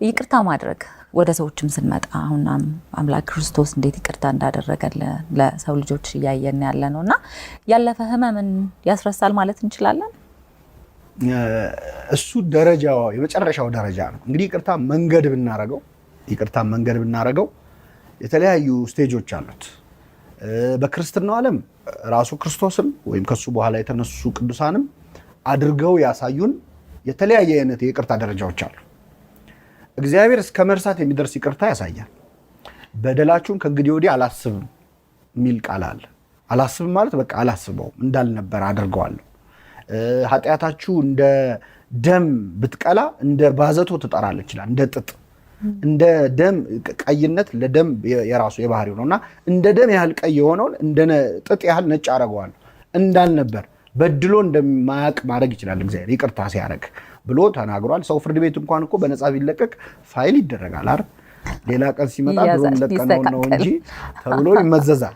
ይቅርታ ማድረግ ወደ ሰዎችም ስንመጣ አሁን አምላክ ክርስቶስ እንዴት ይቅርታ እንዳደረገልን ለሰው ልጆች እያየን ያለ ነውና ያለፈ ህመምን ያስረሳል ማለት እንችላለን። እሱ ደረጃው የመጨረሻው ደረጃ ነው። እንግዲህ ይቅርታ መንገድ ብናረገው የተለያዩ ስቴጆች አሉት። በክርስትናው ዓለም ራሱ ክርስቶስም ወይም ከሱ በኋላ የተነሱ ቅዱሳንም አድርገው ያሳዩን የተለያየ አይነት የይቅርታ ደረጃዎች አሉ። እግዚአብሔር እስከ መርሳት የሚደርስ ይቅርታ ያሳያል። በደላችሁን ከእንግዲህ ወዲህ አላስብም የሚል ቃል አለ። አላስብም ማለት በቃ አላስበውም እንዳልነበር አድርገዋለሁ። ኃጢአታችሁ እንደ ደም ብትቀላ እንደ ባዘቶ ትጠራለች ይላል። እንደ ጥጥ እንደ ደም ቀይነት ለደም የራሱ የባህሪው ነውና እንደ ደም ያህል ቀይ የሆነውን እንደ ጥጥ ያህል ነጭ አደርገዋለሁ እንዳልነበር በድሎ እንደማያውቅ ማድረግ ይችላል እግዚአብሔር ይቅርታ ሲያደርግ ብሎ ተናግሯል። ሰው ፍርድ ቤት እንኳን እኮ በነፃ ቢለቀቅ ፋይል ይደረጋል አይደል? ሌላ ቀን ሲመጣ ድሮም ለቀነው ነው እንጂ ተብሎ ይመዘዛል።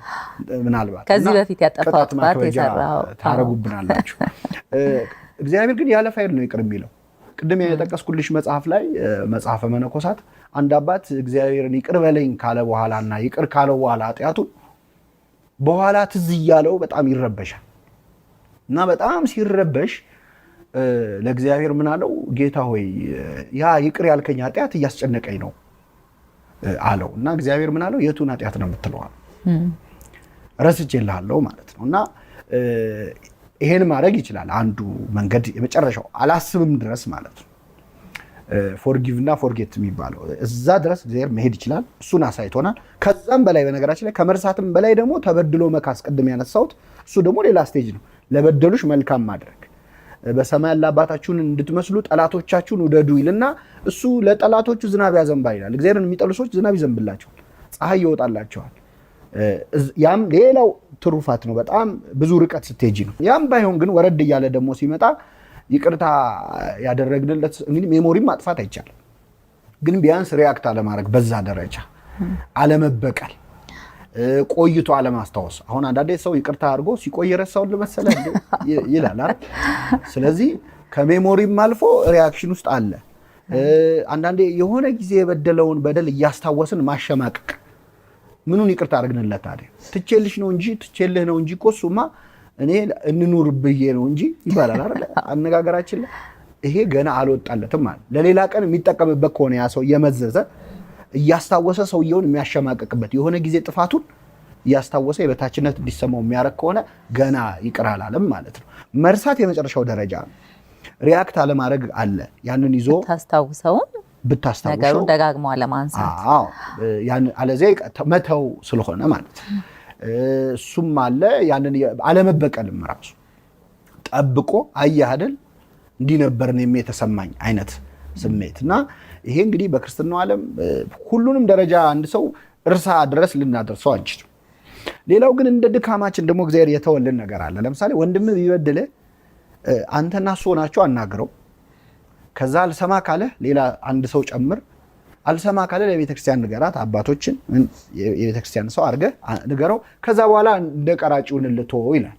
ምናልባት ከዚህ በፊት ያጠፋው ጥፋት የሰራው ታረጉብናላችሁ። እግዚአብሔር ግን ያለ ፋይል ነው ይቅር የሚለው። ቅድም የጠቀስኩልሽ መጽሐፍ ላይ መጽሐፈ መነኮሳት አንድ አባት እግዚአብሔርን ይቅር በለኝ ካለ በኋላና ይቅር ካለው በኋላ ኃጢአቱን በኋላ ትዝ እያለው በጣም ይረበሻል እና በጣም ሲረበሽ ለእግዚአብሔር ምን አለው? ጌታ ሆይ ያ ይቅር ያልከኝ ኃጢአት እያስጨነቀኝ ነው አለው። እና እግዚአብሔር ምን አለው? የቱን ኃጢአት ነው የምትለው? ረስቼልሃለሁ ማለት ነው። እና ይሄን ማድረግ ይችላል። አንዱ መንገድ የመጨረሻው አላስብም ድረስ ማለት ነው። ፎርጊቭ እና ፎርጌት የሚባለው እዛ ድረስ እግዚአብሔር መሄድ ይችላል። እሱን አሳይቶናል። ከዛም በላይ በነገራችን ላይ ከመርሳትም በላይ ደግሞ ተበድሎ መካስ ቅድም ያነሳሁት እሱ ደግሞ ሌላ ስቴጅ ነው። ለበደሉሽ መልካም ማድረግ በሰማይ ያለ አባታችሁን እንድትመስሉ ጠላቶቻችሁን ውደዱ ይልና እሱ ለጠላቶቹ ዝናብ ያዘንባል ይላል። እግዚአብሔርን የሚጠሉ ሰዎች ዝናብ ይዘንብላቸዋል፣ ፀሐይ ይወጣላቸዋል። ያም ሌላው ትሩፋት ነው። በጣም ብዙ ርቀት ስትሄጂ ነው። ያም ባይሆን ግን ወረድ እያለ ደግሞ ሲመጣ ይቅርታ ያደረግንለት እንግዲህ ሜሞሪም ማጥፋት አይቻልም፣ ግን ቢያንስ ሪያክት አለማድረግ በዛ ደረጃ አለመበቀል ቆይቶ አለማስታወስ። አሁን አንዳንዴ ሰው ይቅርታ አድርጎ ሲቆይ ረሳውን ለመሰለ ይላል አይደል? ስለዚህ ከሜሞሪም አልፎ ሪያክሽን ውስጥ አለ። አንዳንዴ የሆነ ጊዜ የበደለውን በደል እያስታወስን ማሸማቀቅ። ምኑን ይቅርታ አድርግንለት ታዲያ? ትቼልሽ ነው እንጂ ትቼልህ ነው እንጂ እኮ እሱማ እኔ እንኑር ብዬ ነው እንጂ ይባላል አይደል? አነጋገራችን ላይ ይሄ ገና አልወጣለትም ማለት ለሌላ ቀን የሚጠቀምበት ከሆነ ያ ሰው እየመዘዘ እያስታወሰ ሰውየውን የሚያሸማቀቅበት የሆነ ጊዜ ጥፋቱን እያስታወሰ የበታችነት እንዲሰማው የሚያደርግ ከሆነ ገና ይቅር አላለም ማለት ነው። መርሳት የመጨረሻው ደረጃ ነው። ሪያክት አለማድረግ አለ። ያንን ይዞ ብታስታውሰው ነገሩን ደጋግሞ አለማንሳት፣ አለዚያ መተው ስለሆነ ማለት ነው። እሱም አለ። ያንን አለመበቀልም ራሱ ጠብቆ አየህ አይደል እንዲህ ነበር እኔም የተሰማኝ አይነት ስሜት እና ይሄ እንግዲህ በክርስትናው ዓለም ሁሉንም ደረጃ አንድ ሰው እርሳ ድረስ ልናደርሰው አንችልም። ሌላው ግን እንደ ድካማችን ደግሞ እግዚአብሔር የተወልን ነገር አለ። ለምሳሌ ወንድም ቢበድልህ አንተና እሱ ሆናችሁ አናግረው። ከዛ አልሰማ ካለ ሌላ አንድ ሰው ጨምር። አልሰማ ካለ ለቤተክርስቲያን ንገራት። አባቶችን የቤተክርስቲያን ሰው አድርገህ ንገረው። ከዛ በኋላ እንደ ቀራጭውን ልትወው ይላል።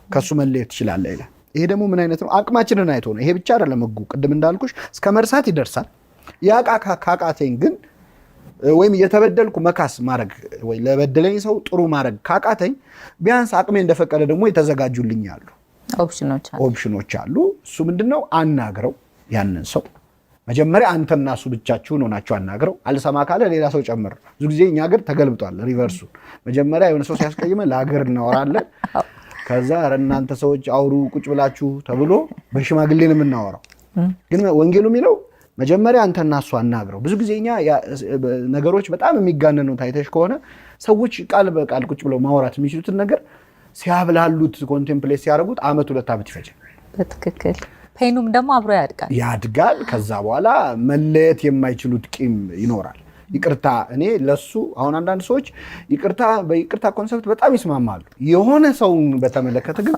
ከሱ መለየት ትችላለህ ይላል። ይሄ ደግሞ ምን አይነት ነው? አቅማችንን አይቶ ነው። ይሄ ብቻ አይደለም ህጉ። ቅድም እንዳልኩሽ እስከ መርሳት ይደርሳል። ያ ካቃተኝ ግን ወይም እየተበደልኩ መካስ ማድረግ ወይ ለበደለኝ ሰው ጥሩ ማድረግ ካቃተኝ ቢያንስ አቅሜ እንደፈቀደ ደግሞ የተዘጋጁልኝ አሉ ኦፕሽኖች አሉ። እሱ ምንድነው? አናግረው ያንን ሰው መጀመሪያ አንተና እሱ ብቻችሁን ሆናችሁ አናግረው። አልሰማ ካለ ሌላ ሰው ጨምር። ብዙ ጊዜ እኛ ሀገር ተገልብጧል ሪቨርሱ። መጀመሪያ የሆነ ሰው ሲያስቀይመ ለሀገር እናወራለን። ከዛ እናንተ ሰዎች አውሩ ቁጭ ብላችሁ ተብሎ በሽማግሌ ነው የምናወራው። ግን ወንጌሉ የሚለው መጀመሪያ አንተና እሱ አናግረው። ብዙ ጊዜ እኛ ነገሮች በጣም የሚጋነኑ ታይተሽ ከሆነ ሰዎች ቃል በቃል ቁጭ ብለው ማውራት የሚችሉትን ነገር ሲያብላሉት ኮንቴምፕሌት ሲያደርጉት ዓመት 2 ዓመት ይፈጃል። በትክክል ፔኑም ደግሞ አብሮ ያድጋል። ከዛ በኋላ መለየት የማይችሉት ቂም ይኖራል። ይቅርታ እኔ ለሱ አሁን አንዳንድ ሰዎች በይቅርታ ኮንሰፕት በጣም ይስማማሉ። የሆነ ሰውን በተመለከተ ግን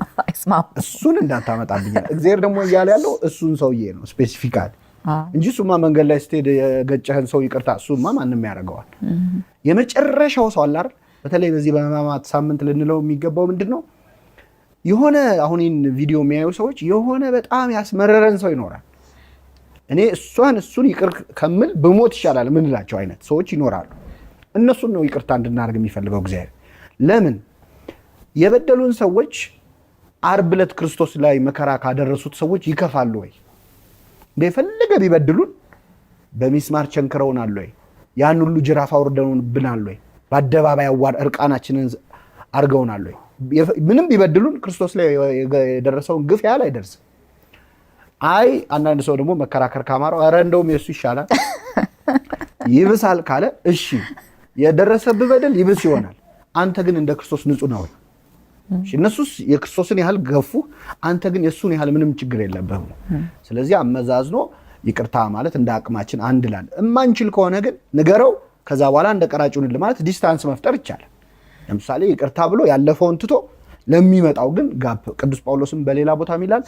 እሱን እንዳታመጣብኛል። እግዚአብሔር ደግሞ እያለ ያለው እሱን ሰውዬ ነው ስፔሲፊካሊ እንጂ እሱማ መንገድ ላይ ስትሄድ የገጨህን ሰው ይቅርታ እሱማ ማንም ያደርገዋል። የመጨረሻው ሰው አለ አይደል? በተለይ በዚህ በሕማማት ሳምንት ልንለው የሚገባው ምንድን ነው? የሆነ አሁን ቪዲዮ የሚያዩ ሰዎች የሆነ በጣም ያስመረረን ሰው ይኖራል። እኔ እሱን ይቅር ከምል ብሞት ይሻላል ምንላቸው አይነት ሰዎች ይኖራሉ። እነሱን ነው ይቅርታ እንድናደርግ የሚፈልገው እግዚአብሔር። ለምን የበደሉን ሰዎች ዓርብ ዕለት ክርስቶስ ላይ መከራ ካደረሱት ሰዎች ይከፋሉ ወይ? እንደፈለገ ቢበድሉን በሚስማር ቸንክረውናል ወይ? ያን ሁሉ ጅራፍ አውርደውብናል ወይ? በአደባባይ እርቃናችንን አርገውናል ወይ? ምንም ቢበድሉን ክርስቶስ ላይ የደረሰውን ግፍ ያህል አይደርስም። አይ አንዳንድ ሰው ደግሞ መከራከር ካማረው ኧረ እንደውም የሱ ይሻላል ይብሳል ካለ እሺ የደረሰብህ በደል ይብስ ይሆናል። አንተ ግን እንደ ክርስቶስ ንጹህ ነው። እነሱስ የክርስቶስን ያህል ገፉ፣ አንተ ግን የሱን ያህል ምንም ችግር የለብህም። ስለዚህ አመዛዝኖ ይቅርታ ማለት እንደ አቅማችን አንድ ላል እማንችል ከሆነ ግን ንገረው፣ ከዛ በኋላ እንደ ቀራጩን ማለት ዲስታንስ መፍጠር ይቻላል። ለምሳሌ ይቅርታ ብሎ ያለፈውን ትቶ ለሚመጣው ግን ጋፕ ቅዱስ ጳውሎስም በሌላ ቦታ ይላል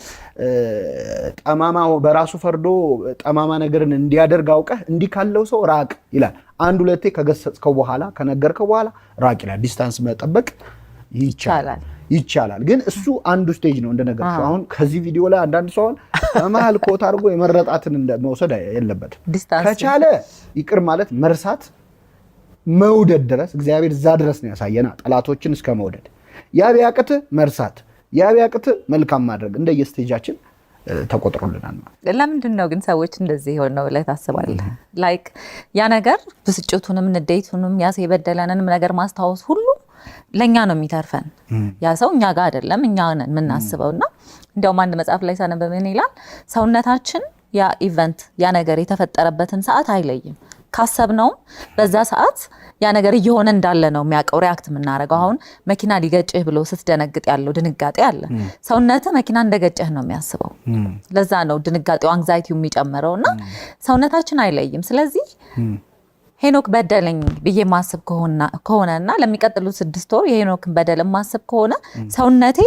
ጠማማ በራሱ ፈርዶ ጠማማ ነገርን እንዲያደርግ አውቀህ እንዲህ ካለው ሰው ራቅ ይላል። አንድ ሁለቴ ከገሰጽከው በኋላ ከነገርከው በኋላ ራቅ ይላል። ዲስታንስ መጠበቅ ይቻላል። ግን እሱ አንዱ ስቴጅ ነው እንደነገርኩህ። አሁን ከዚህ ቪዲዮ ላይ አንዳንድ ሰው በመሃል ኮት አድርጎ የመረጣትን መውሰድ የለበትም። ከቻለ ይቅር ማለት መርሳት መውደድ ድረስ እግዚአብሔር እዛ ድረስ ነው ያሳየና ጠላቶችን እስከ መውደድ ያ ቢያቅትህ መርሳት ያ ቢያቅትህ መልካም ማድረግ እንደየስቴጃችን ተቆጥሮልናል። ለምንድን ነው ግን ሰዎች እንደዚህ የሆነው ብለህ ታስባለህ? ላይክ ያ ነገር ብስጭቱንም ንዴቱንም ያ የበደለንንም ነገር ማስታወስ ሁሉ ለኛ ነው የሚተርፈን። ያ ሰው እኛ ጋር አይደለም እኛ ነን የምናስበውና እንዲያውም አንድ መጽሐፍ ላይ ሳነበብ ምን ይላል? ሰውነታችን ያ ኢቨንት ያ ነገር የተፈጠረበትን ሰዓት አይለይም። ካሰብነው በዛ ሰዓት ያ ነገር እየሆነ እንዳለ ነው የሚያውቀው። ሪያክት የምናደርገው አሁን መኪና ሊገጭህ ብሎ ስትደነግጥ ያለው ድንጋጤ አለ። ሰውነትህ መኪና እንደገጨህ ነው የሚያስበው። ለዛ ነው ድንጋጤው አንግዛይቲው የሚጨምረውና ሰውነታችን አይለይም። ስለዚህ ሄኖክ በደለኝ ብዬ ማስብ ከሆነና ለሚቀጥሉት 6 ወር የሄኖክን በደል ማስብ ከሆነ ሰውነቴ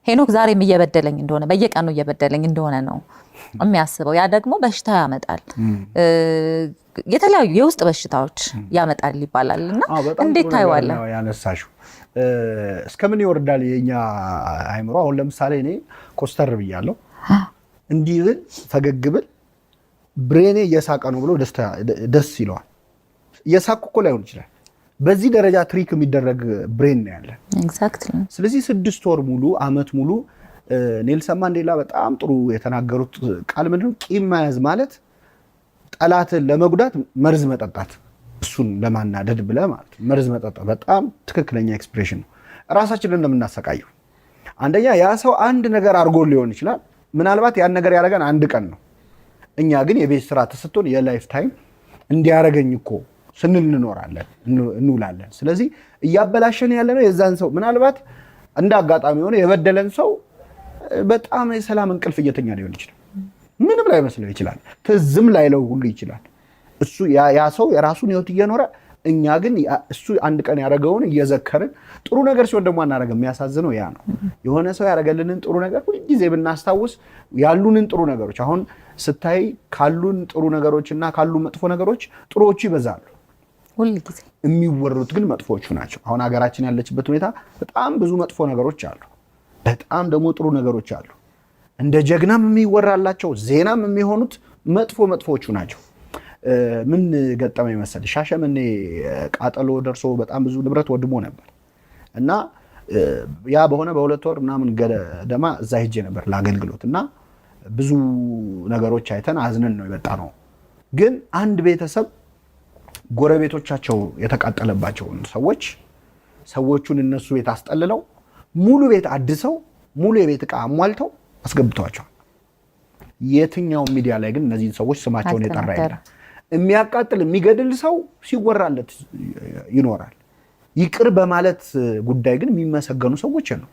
ሄኖክ ዛሬም እየበደለኝ እንደሆነ በየቀኑ እየበደለኝ እንደሆነ ነው የሚያስበው። ያ ደግሞ በሽታ ያመጣል፣ የተለያዩ የውስጥ በሽታዎች ያመጣል ይባላልና እንዴት ታይዋለህ? ያነሳሽው እስከምን ይወርዳል የኛ አይምሮ? አሁን ለምሳሌ እኔ ኮስተር ብያለሁ እንዲህ ብል ፈገግ ብል ብሬኔ እየሳቀ ነው ብሎ ደስ ይለዋል። እየሳቁ እኮ ላይሆን ይችላል። በዚህ ደረጃ ትሪክ የሚደረግ ብሬን ነው ያለን። ኤግዛክትሊ። ስለዚህ 6 ወር ሙሉ አመት ሙሉ ኔልሰን ማንዴላ በጣም ጥሩ የተናገሩት ቃል ምንድነው? ቂም መያዝ ማለት ጠላትን ለመጉዳት መርዝ መጠጣት፣ እሱን ለማናደድ ብለህ ማለት መርዝ መጠጣት በጣም ትክክለኛ ኤክስፕሬሽን ነው። ራሳችንን እንደምናሰቃየው አንደኛ ያ ሰው አንድ ነገር አድርጎ ሊሆን ይችላል። ምናልባት ያን ነገር ያደረገን አንድ ቀን ነው። እኛ ግን የቤት ስራ ተሰጥቶን የላይፍ ታይም እንዲያረገኝ እኮ ስንል እንውላለን። ስለዚህ እያበላሸን ያለነው የዛን ሰው ምናልባት እንደ አጋጣሚ ሆነ የበደለን ሰው በጣም የሰላም እንቅልፍ እየተኛ ሊሆን ይችላል። ምንም ላይ መስለው ይችላል። ትዝም ላይለው ሁሉ ይችላል። እሱ ያ ሰው የራሱን ህይወት እየኖረ እኛ ግን እሱ አንድ ቀን ያደረገውን እየዘከርን ጥሩ ነገር ሲሆን ደግሞ አናደርግም። የሚያሳዝነው ያ ነው። የሆነ ሰው ያደረገልንን ጥሩ ነገር ሁልጊዜ ብናስታውስ ያሉንን ጥሩ ነገሮች አሁን ስታይ ካሉን ጥሩ ነገሮችና ካሉ መጥፎ ነገሮች ጥሩዎቹ ይበዛሉ። ሁልጊዜ የሚወሩት ግን መጥፎቹ ናቸው። አሁን ሀገራችን ያለችበት ሁኔታ በጣም ብዙ መጥፎ ነገሮች አሉ፣ በጣም ደግሞ ጥሩ ነገሮች አሉ። እንደ ጀግናም የሚወራላቸው ዜናም የሚሆኑት መጥፎቹ ናቸው። ምን ገጠመኝ መሰለሽ? ሻሸመኔ ቃጠሎ ደርሶ በጣም ብዙ ንብረት ወድሞ ነበር እና ያ በሆነ በ2 ወር ምናምን ገደማ እዛ ሄጄ ነበር ለአገልግሎት እና ብዙ ነገሮች አይተን አዝነን ነው የመጣ ነው። ግን አንድ ቤተሰብ ጎረቤቶቻቸው የተቃጠለባቸውን ሰዎቹን እነሱ ቤት አስጠልለው ሙሉ ቤት አድሰው ሙሉ የቤት ዕቃ አሟልተው አስገብተዋቸዋል። የትኛው ሚዲያ ላይ ግን እነዚህ ሰዎች ስማቸውን የጠራ የለም። የሚያቃጥል የሚገድል ሰው ሲወራለት ይኖራል። ይቅር በማለት ጉዳይ ግን የሚመሰገኑ ሰዎች ነው።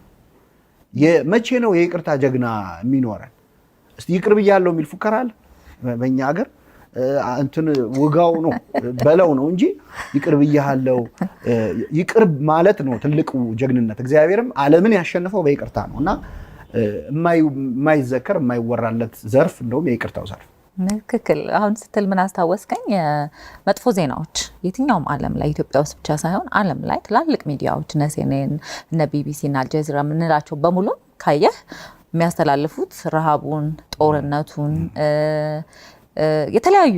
መቼ ነው የይቅርታ ጀግና የሚኖረን? እስቲ ይቅር ብያለሁ የሚል ፉከራ አለ በእኛ ሀገር? እንትን ውጋው ነው በለው ነው እንጂ ይቅር ብያለሁ ይቅር ማለት ነው ትልቁ ጀግንነት። እግዚአብሔርም ዓለምን ያሸነፈው በይቅርታ ነውና የማይዘከር የማይወራለት ዘርፍ እንደውም የይቅርታው ዘርፍ። ትክክል። አሁን ስትል ምን አስታወስከኝ? መጥፎ ዜናዎች የትኛውም ዓለም ላይ ኢትዮጵያ ውስጥ ብቻ ሳይሆን ዓለም ላይ ትላልቅ ሚዲያዎች እነ CNN እነ BBC እና አልጀዚራ የምንላቸው በሙሉ ካየህ የሚያስተላልፉት ረሃቡን፣ ጦርነቱን የተለያዩ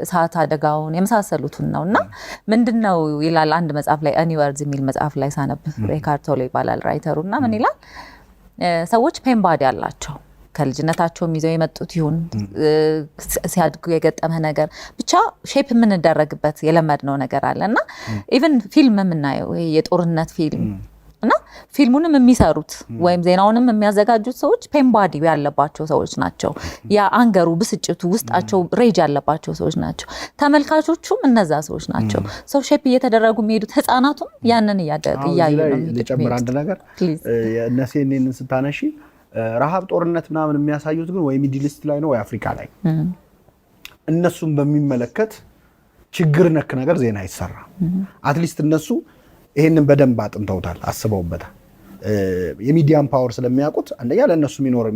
እሳት አደጋውን የመሳሰሉትን ነው። እና ምንድነው ይላል አንድ መጽሐፍ ላይ ኤኒወርዝ የሚል መጽሐፍ ላይ ሳነብ ኤካርት ቶለ ይባላል ራይተሩ። እና ምን ይላል ሰዎች ፔን ባዲ አላቸው ከልጅነታቸው ይዘው የመጡት ይሁን ሲያድጉ የገጠመ ነገር ብቻ ሼፕ የምንደረግበት የለመድነው ነገር አለ። እና ኢቭን ፊልም የምናየው የጦርነት ፊልም እና ፊልሙንም የሚሰሩት ወይም ዜናውንም የሚያዘጋጁት ሰዎች ፔን ባዲ ያለባቸው ሰዎች ናቸው። ያ አንገሩ ብስጭቱ ውስጣቸው ሬጅ ያለባቸው ሰዎች ናቸው። ተመልካቾቹም እነዛ ሰዎች ናቸው። ሰው ሼፕ እየተደረጉ የሚሄዱት ህፃናቱም ያንን እያዩ ነው። ልጨምር አንድ ነገር እነሴኔን ስታነሺ ረሃብ ጦርነት ምናምን የሚያሳዩት ግን ወይ ሚድል ኢስት ላይ ነው ወይ አፍሪካ ላይ እነሱም በሚመለከት ችግር ነክ ነገር ዜና ይሰራ። አትሊስት እነሱ ይሄንን በደንብ አጥንተውታል፣ አስበውበታል። የሚዲያን ፓወር ስለሚያውቁት አንደኛ ለእነሱ የሚኖር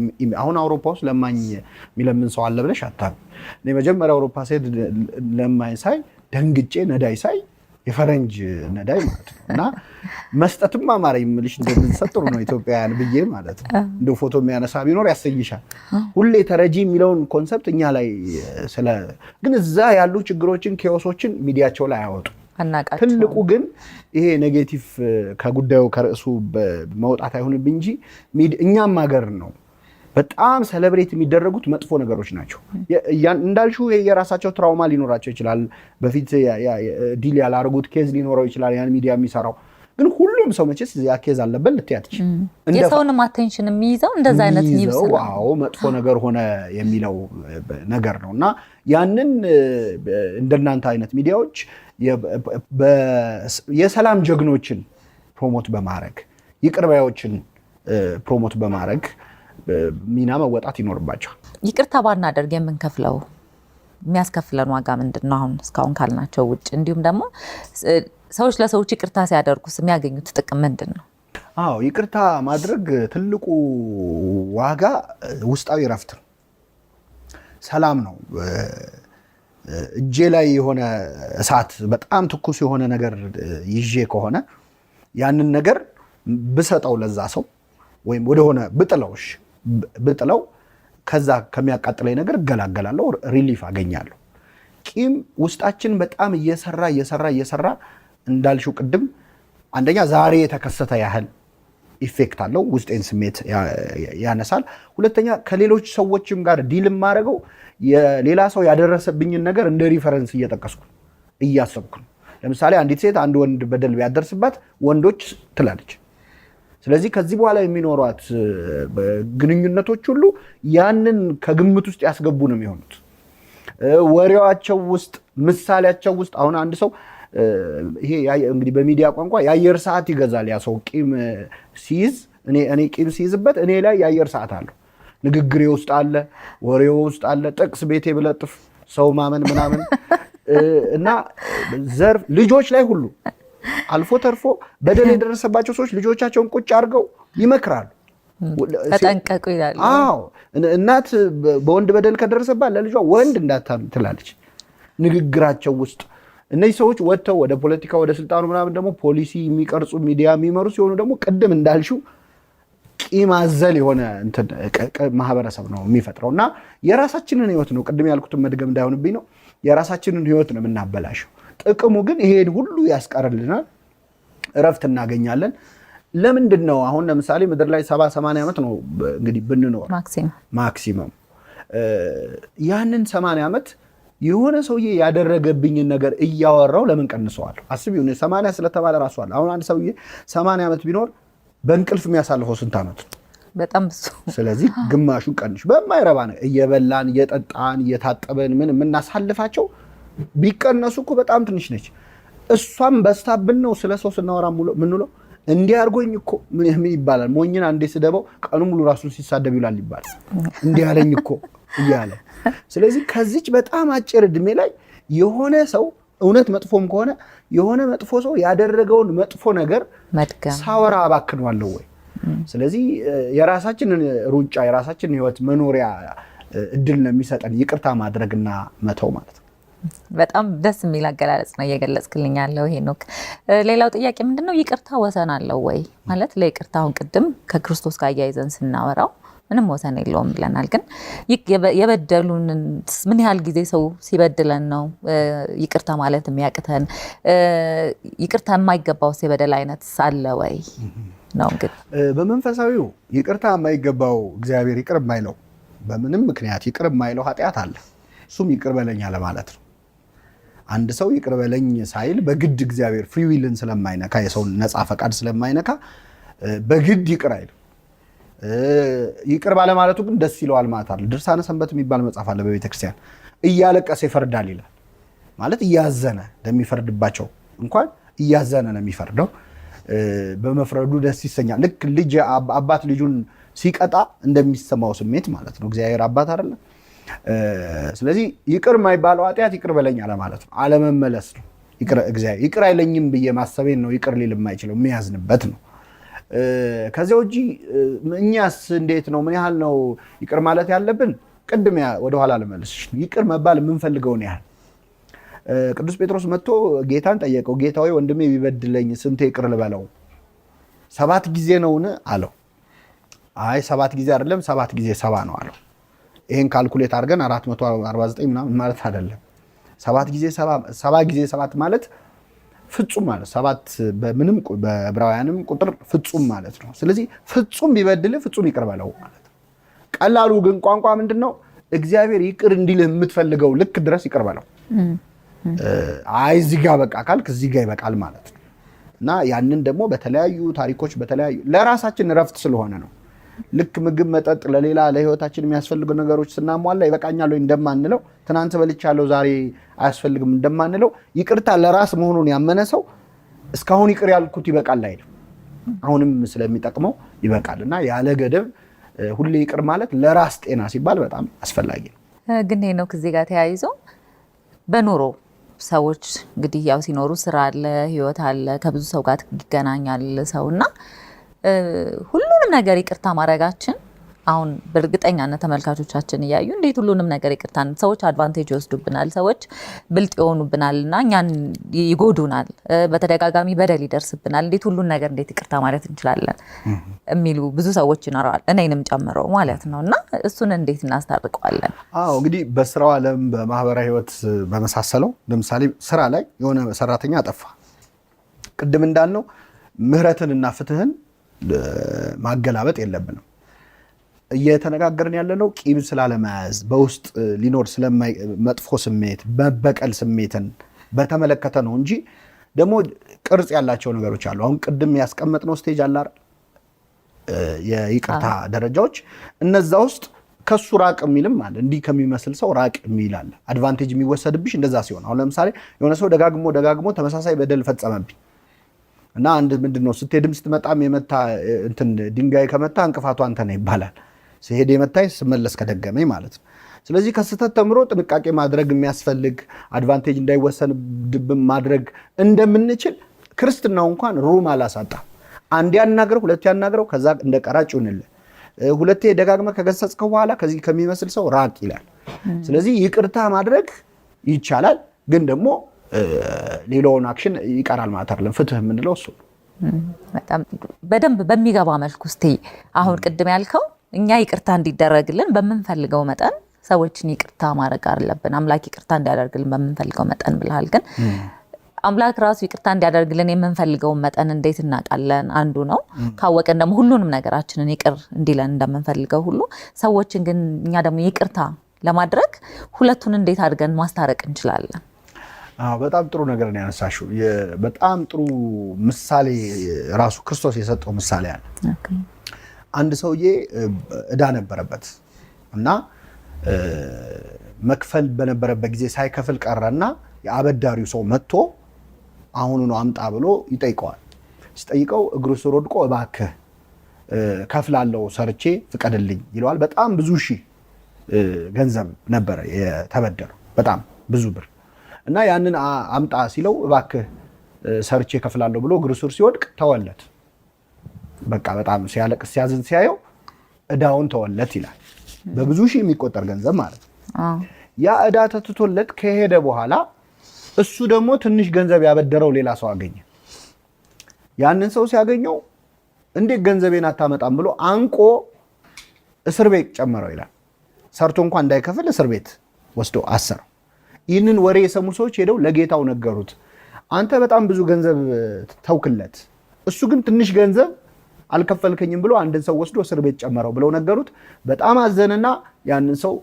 አሁን አውሮፓ ውስጥ ለማኝ የሚለምን ሰው አለ ብለሽ አታውቅም። እኔ መጀመሪያ አውሮፓ ስሄድ ለማኝ ሳይ ደንግጬ ነዳይ ሳይ የፈረንጅ ነዳይ ማለት ነው። እና መስጠትም አማረኝ የምልሽ እንደምንሰጥ ጥሩ ነው ኢትዮጵያውያን ብዬ ማለት ነው። እንደ ፎቶ የሚያነሳ ቢኖር ያሰይሻል። ሁሌ ተረጂ የሚለውን ኮንሰፕት እኛ ላይ ግን እዛ ያሉ ችግሮችን ኬዎሶችን ሚዲያቸው ላይ አያወጡ። ትልቁ ግን ይሄ ኔጌቲቭ ከጉዳዩ ከርዕሱ መውጣት አይሆንብኝ እንጂ እኛም ሀገር ነው በጣም ሴሌብሬት የሚደረጉት መጥፎ ነገሮች ናቸው። እንዳልሽው የራሳቸው ትራውማ ሊኖራቸው ይችላል። በፊት ዲል ያላረጉት ኬዝ ሊኖረው ይችላል ያን ሚዲያ የሚሰራው። ግን ሁሉም ሰው መቼስ ያ ኬዝ አለበት ልትያትች የሰውንም አቴንሽን የሚይዘው እንደዛ አይነት ኒውስ ነው። አዎ መጥፎ ነገር ሆነ የሚለው ነገር ነው። እና ያንን እንደናንተ አይነት ሚዲያዎች የሰላም ጀግኖችን ፕሮሞት በማድረግ ይቅር ባዮችን ፕሮሞት በማድረግ ሚና መወጣት ይኖርባቸዋል። ይቅርታ ባናደርግ የምንከፍለው የሚያስከፍለን ዋጋ ምንድን ነው? አሁን እስካሁን ካልናቸው ውጭ እንዲሁም ደግሞ ሰዎች ለሰዎች ይቅርታ ሲያደርጉስ የሚያገኙት ጥቅም ምንድን ነው? አዎ ይቅርታ ማድረግ ትልቁ ዋጋ ውስጣዊ እረፍት ነው፣ ሰላም ነው። እጄ ላይ የሆነ እሳት በጣም ትኩስ የሆነ ነገር ይዤ ከሆነ ያንን ነገር ብሰጠው ለዛ ሰው ወይም ወደሆነ ብጥለው ከዛ ከሚያቃጥለኝ ነገር እገላገላለሁ፣ ሪሊፍ አገኛለሁ። ቂም ውስጣችን በጣም እየሰራ እንዳልሽው ቅድም አንደኛ ዛሬ የተከሰተ ያህል ኢፌክት አለው፣ ውስጤን ስሜት ያነሳል። ሁለተኛ ከሌሎች ሰዎችም ጋር ዲል ማድረገው የሌላ ሰው ያደረሰብኝን ነገር እንደ ሪፈረንስ እየጠቀስኩ እያሰብኩ ነው። ለምሳሌ አንዲት ሴት አንድ ወንድ በደል ቢያደርስባት ወንዶች ትላለች። ስለዚህ ከዚህ በኋላ የሚኖሯት ግንኙነቶች ሁሉ ያንን ከግምት ውስጥ ያስገቡ ነው የሚሆኑት። ወሬዋቸው ውስጥ ምሳሌያቸው ውስጥ አሁን አንድ ሰው ይሄ እንግዲህ በሚዲያ ቋንቋ የአየር ሰዓት ይገዛል። ያ ሰው ቂም ሲይዝ እኔ ቂም ሲይዝበት እኔ ላይ የአየር ሰዓት አለው። ንግግሬ ውስጥ አለ፣ ወሬው ውስጥ አለ፣ ጥቅስ ቤቴ ብለጥፍ ሰው ማመን ምናምን እና ዘርፍ ልጆች ላይ ሁሉ አልፎ ተርፎ በደል የደረሰባቸው ሰዎች ልጆቻቸውን ቁጭ አድርገው ይመክራሉ፣ ተጠንቀቁ ይላሉ። አዎ እናት በወንድ በደል ከደረሰባት ለልጇ ወንድ እንዳታም ትላለች። ንግግራቸው ውስጥ እነዚህ ሰዎች ወጥተው ወደ ፖለቲካ ወደ ስልጣኑ ምናምን ደግሞ ፖሊሲ የሚቀርጹ ሚዲያ የሚመሩ ሲሆኑ ደግሞ ቅድም እንዳልሽው ቂም አዘል የሆነ ማህበረሰብ ነው የሚፈጥረው። እና የራሳችንን ህይወት ነው ቅድም ያልኩትን መድገም እንዳይሆንብኝ ነው የራሳችንን ህይወት ነው የምናበላሸው። ጥቅሙ ግን ይሄን ሁሉ ያስቀርልናል፣ እረፍት እናገኛለን። ለምንድን ነው አሁን ለምሳሌ ምድር ላይ 70-80 ዓመት ነው እንግዲህ ብንኖር ማክሲመም ያንን 80 ዓመት የሆነ ሰውዬ ያደረገብኝን ነገር እያወራው ለምን ቀንሰዋለሁ? አስቢው 80 ስለተባለ ራሱ አለ። አሁን አንድ ሰውዬ 80 ዓመት ቢኖር በእንቅልፍ የሚያሳልፈው ስንት ዓመት ነው? በጣም ብዙ። ስለዚህ ግማሹን ቀንሽ። በማይረባ ነገር እየበላን እየጠጣን እየታጠበን ምን የምናሳልፋቸው ቢቀነሱ እኮ በጣም ትንሽ ነች። እሷም በስታብን ነው ስለ ሰው ስናወራ ምንለው እንዲያርጎኝ እኮ ምን ይባላል? ሞኝን አንዴ ስደበው ቀኑ ሙሉ ራሱን ሲሳደብ ይላል ይባላል። እንዲያለኝ እኮ እያለ። ስለዚህ ከዚች በጣም አጭር እድሜ ላይ የሆነ ሰው እውነት መጥፎም ከሆነ የሆነ መጥፎ ሰው ያደረገውን መጥፎ ነገር ሳወራ አባክነዋለሁ ወይ? ስለዚህ የራሳችንን ሩጫ የራሳችንን ህይወት መኖሪያ እድል ነው የሚሰጠን ይቅርታ ማድረግና መተው ማለት ነው። በጣም ደስ የሚል አገላለጽ ነው እየገለጽክልኝ ያለው ሄኖክ። ሌላው ጥያቄ ምንድነው ይቅርታ ወሰን አለው ወይ ማለት ለይቅርታ አሁን ቅድም ከክርስቶስ ጋር አያይዘን ስናወራው ምንም ወሰን የለውም ብለናል። ግን የበደሉን ምን ያህል ጊዜ ሰው ሲበድለን ነው ይቅርታ ማለት የሚያቅተን? ይቅርታ የማይገባውስ የበደል አይነት አለ ወይ ነው? እንግዲህ በመንፈሳዊው ይቅርታ የማይገባው እግዚአብሔር ይቅር የማይለው በምንም ምክንያት ይቅር የማይለው ኃጢአት አለ። እሱም ይቅር በለኝ አለማለት ነው። አንድ ሰው ይቅር በለኝ ሳይል በግድ እግዚአብሔር ፍሪ ዊልን ስለማይነካ የሰውን ነፃ ፈቃድ ስለማይነካ በግድ ይቅር አይልም። ይቅር ባለማለቱ ግን ደስ ይለዋል ማለት አለ። ድርሳነ ሰንበት የሚባል መጽሐፍ አለ በቤተክርስቲያን። እያለቀሰ ይፈርዳል ይላል። ማለት እያዘነ እንደሚፈርድባቸው እንኳን እያዘነ ነው የሚፈርደው። በመፍረዱ ደስ ይሰኛል። ልክ ልጅ አባት ልጁን ሲቀጣ እንደሚሰማው ስሜት ማለት ነው። እግዚአብሔር አባት አይደለም። ስለዚህ ይቅር የማይባለው ኃጢአት ይቅር በለኝ አለማለት ነው፣ አለመመለስ ነው። እግዚአብሔር ይቅር አይለኝም ብዬ ማሰቤን ነው ይቅር ሊል የማይችለው፣ የሚያዝንበት ነው። ከዚያ ውጪ እኛስ እንዴት ነው? ምን ያህል ነው ይቅር ማለት ያለብን? ቅድም ወደኋላ ልመልስ። ይቅር መባል የምንፈልገውን ያህል ቅዱስ ጴጥሮስ መጥቶ ጌታን ጠየቀው። ጌታ ሆይ ወንድሜ ቢበድለኝ ስንቴ ይቅር ልበለው? 7 ጊዜ ነውን አለው። አይ 7 ጊዜ አይደለም 7 ጊዜ 70 ነው አለው። ይሄን ካልኩሌት አድርገን 449 ምናምን ማለት አይደለም። 7 ጊዜ 7 ማለት ፍጹም ማለት 7 በምንም በዕብራውያንም ቁጥር ፍጹም ማለት ነው። ስለዚህ ፍጹም ቢበድል ፍጹም ይቅር በለው ማለት ነው። ቀላሉ ግን ቋንቋ ምንድነው? እግዚአብሔር ይቅር እንዲልህ የምትፈልገው ልክ ድረስ ይቅር በለው። አይ እዚህ ጋር በቃ ካልክ እዚህ ጋር ይበቃል ማለት ነው። እና ያንን ደግሞ በተለያዩ ታሪኮች ለራሳችን እረፍት ስለሆነ ነው። ልክ ምግብ፣ መጠጥ ለሌላ ለህይወታችን የሚያስፈልጉ ነገሮች ስናሟላ ይበቃኛል ወይ እንደማንለው፣ ትናንት በልቻለሁ ዛሬ አያስፈልግም እንደማንለው፣ ይቅርታ ለራስ መሆኑን ያመነ ሰው እስካሁን ይቅር ያልኩት ይበቃል አይልም። አሁንም ስለሚጠቅመው ይበቃል። እና ያለ ገደብ ሁሌ ይቅር ማለት ለራስ ጤና ሲባል በጣም አስፈላጊ ነው። ግን ነው ከዚህ ጋር ተያይዞ በኑሮ ሰዎች እንግዲህ ያው ሲኖሩ ስራ አለ፣ ህይወት አለ፣ ከብዙ ሰው ጋር ይገናኛል ሰውና ሁሉንም ነገር ይቅርታ ማድረጋችን አሁን በእርግጠኛነት ተመልካቾቻችን እያዩ እንዴት ሁሉንም ነገር ይቅርታን ሰዎች አድቫንቴጅ ይወስዱብናል፣ ሰዎች ብልጥ ይሆኑብናልና እኛን ይጎዱናል፣ በተደጋጋሚ በደል ይደርስብናል፣ እንዴት ሁሉን ነገር እንዴት ይቅርታ ማለት እንችላለን የሚሉ ብዙ ሰዎች ይኖራል፣ እኔንም ጨምሮ ማለት ነው። እና እሱን እንዴት እናስታርቀዋለን? አዎ እንግዲህ በስራው ዓለም በማህበራዊ ህይወት በመሳሰለው ለምሳሌ ስራ ላይ የሆነ ሰራተኛ አጠፋ፣ ቅድም እንዳልነው ምህረትንና ፍትህን ማገላበጥ የለብንም። እየተነጋገርን ያለነው ቂም ስላለመያዝ በውስጥ ሊኖር መጥፎ ስሜት መበቀል ስሜትን በተመለከተ ነው እንጂ ደግሞ ቅርጽ ያላቸው ነገሮች አሉ። አሁን ቅድም ያስቀመጥነው ስቴጅ አለ አይደል? የይቅርታ ደረጃዎች፣ እነዛ ውስጥ ከሱ ራቅ የሚልም አለ። እንዲህ ከሚመስል ሰው ራቅ የሚል አለ። አድቫንቴጅ የሚወሰድብሽ እንደዛ ሲሆን፣ አሁን ለምሳሌ የሆነ ሰው ደጋግሞ ተመሳሳይ በደል ፈጸመብኝ እና አንድ ምንድነው ስትሄድም ስትመጣም የመታ እንትን ድንጋይ ከመታ እንቅፋቱ አንተ ነህ ይባላል። ሲሄድ የመታኝ ስመለስ ከደገመኝ ማለት ነው። ስለዚህ ከስህተት ተምሮ ጥንቃቄ ማድረግ የሚያስፈልግ አድቫንቴጅ እንዳይወሰንብን ማድረግ እንደምንችል ክርስትናው እንኳን ሩም አላሳጣ። አንድ ያናግረው፣ ሁለት ያናግረው፣ ከዛ እንደ ቀራጭ ይሁንልህ። ሁለቴ ደጋግመህ ከገሰጽከው በኋላ ከዚህ ከሚመስል ሰው ራቅ ይላል። ስለዚህ ይቅርታ ማድረግ ይቻላል፣ ግን ደግሞ ሌላውን አክሽን ይቀራል ማለት አይደለም። ፍትህ የምንለው እሱ በጣም በደንብ በሚገባ መልኩ እስቲ አሁን ቅድም ያልከው እኛ ይቅርታ እንዲደረግልን በምንፈልገው መጠን ሰዎችን ይቅርታ ማድረግ አለብን። አምላክ ይቅርታ እንዲያደርግልን በምንፈልገው መጠን ብለሃል። ግን አምላክ ራሱ ይቅርታ እንዲያደርግልን የምንፈልገውን መጠን እንዴት እናውቃለን? አንዱ ነው። ካወቀን ደግሞ ሁሉንም ነገራችንን ይቅር እንዲለን እንደምንፈልገው ሁሉ ሰዎችን ግን እኛ ደግሞ ይቅርታ ለማድረግ ሁለቱን እንዴት አድርገን ማስታረቅ እንችላለን? በጣም ጥሩ ነገር ነው ያነሳሽው። በጣም ጥሩ ምሳሌ ራሱ ክርስቶስ የሰጠው ምሳሌ አለ። አንድ ሰውዬ ዕዳ ነበረበት እና መክፈል በነበረበት ጊዜ ሳይከፍል ቀረና የአበዳሪው ሰው መጥቶ አሁኑ ነው አምጣ ብሎ ይጠይቀዋል። ሲጠይቀው እግሩ ስር ወድቆ እባክህ ከፍላለሁ ሰርቼ ፍቀድልኝ ይለዋል። በጣም ብዙ ሺህ ገንዘብ ነበረ የተበደረው፣ በጣም ብዙ ብር እና ያንን አምጣ ሲለው እባክህ ሰርቼ ከፍላለሁ ብሎ እግሩ ስር ሲወድቅ ተወለት። በቃ በጣም ሲያለቅስ ሲያዝን ሲያየው ዕዳውን ተወለት ይላል። በብዙ ሺህ የሚቆጠር ገንዘብ ማለት ነው። ያ ዕዳ ተትቶለት ከሄደ በኋላ እሱ ደግሞ ትንሽ ገንዘብ ያበደረው ሌላ ሰው አገኘ። ያንን ሰው ሲያገኘው እንዴት ገንዘቤን አታመጣም ብሎ አንቆ እስር ቤት ጨመረው ይላል። ሰርቶ እንኳን እንዳይከፍል እስር ቤት ወስዶ አሰረው። ይህንን ወሬ የሰሙ ሰዎች ሄደው ለጌታው ነገሩት። አንተ በጣም ብዙ ገንዘብ ተውክለት፣ እሱ ግን ትንሽ ገንዘብ አልከፈልከኝም ብሎ አንድን ሰው ወስዶ እስር ቤት ጨመረው ብለው ነገሩት። በጣም አዘንና ያንን ሰው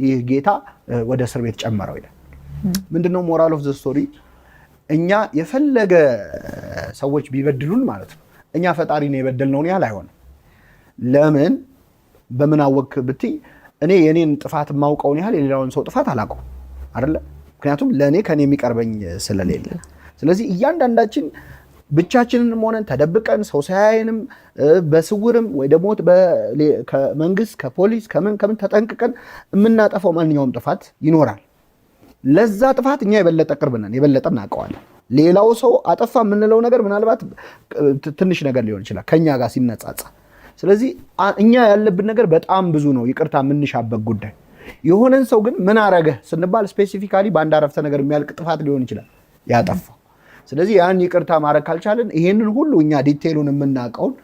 ይህ ጌታ ወደ እስር ቤት ጨመረው ይላል። ምንድነው ሞራል ኦፍ ዘ ስቶሪ? እኛ የፈለገ ሰዎች ቢበድሉን ማለት ነው እኛ ፈጣሪን የበደልነውን ያህል አይሆንም። ለምን በምን አወክ ብትይ እኔ የኔን ጥፋት የማውቀውን ያህል የሌላውን ሰው ጥፋት አላውቀውም አይደለ? ምክንያቱም ለእኔ ከኔ የሚቀርበኝ ስለሌለ። ስለዚህ እያንዳንዳችን ብቻችንንም ሆነን ተደብቀን ሰው ሳያየንም በስውርም ወይ ደግሞ ከመንግስት ከፖሊስ ከምን ተጠንቅቀን የምናጠፋው ማንኛውም ጥፋት ይኖራል። ለዛ ጥፋት እኛ የበለጠ ቅርብ ነን፣ የበለጠ እናውቀዋለን። ሌላው ሰው አጠፋ የምንለው ነገር ምናልባት ትንሽ ነገር ሊሆን ይችላል ከኛ ጋር ሲነጻጸር። ስለዚህ እኛ ያለብን ነገር በጣም ብዙ ነው፣ ይቅርታ የምንሻበት ጉዳይ። የሆነን ሰው ግን ምን አረገህ ስንባል ስፔሲፊካሊ በአንድ አረፍተ ነገር የሚያልቅ ጥፋት ሊሆን ይችላል ያጠፋው። ስለዚህ ያን ይቅርታ ማድረግ ካልቻለን ይሄንን ሁሉ እኛ ዲቴይሉን የምናውቀውን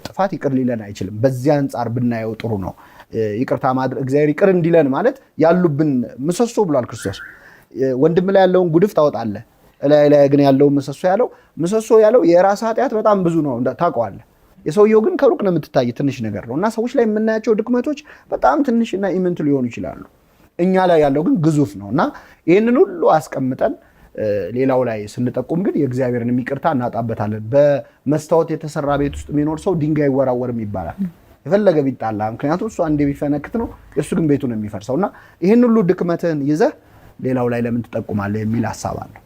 ጥፋት ይቅር ሊለን አይችልም። በዚያ አንጻር ብናየው ጥሩ ነው። ይቅርታ ማድረግ እግዚአብሔር ይቅር እንዲለን ማለት ያሉብን ምሰሶ ብሏል ክርስቶስ። ወንድም ላይ ያለውን ጉድፍ ታወጣለህ፣ ላይ ግን ያለውን ምሰሶ ያለው የራስ ኃጢአት በጣም ብዙ ነው ታውቀዋለህ። የሰውየው ግን ከሩቅ ነው የምትታይ ትንሽ ነገር ነው። እና ሰዎች ላይ የምናያቸው ድክመቶች በጣም ትንሽና ኢምንት ሊሆኑ ይችላሉ። እኛ ላይ ያለው ግን ግዙፍ ነው። እና ይህንን ሁሉ አስቀምጠን ሌላው ላይ ስንጠቁም ግን የእግዚአብሔርን ይቅርታ እናጣበታለን። በመስታወት የተሰራ ቤት ውስጥ የሚኖር ሰው ድንጋይ አይወራወርም ይባላል፣ የፈለገ ቢጣላ። ምክንያቱም እሱ አንዴ ቢፈነክት ነው የእሱ ግን ቤቱ ነው የሚፈርሰው። እና ይህን ሁሉ ድክመትህን ይዘህ ሌላው ላይ ለምን ትጠቁማለህ የሚል ሀሳብ አለው።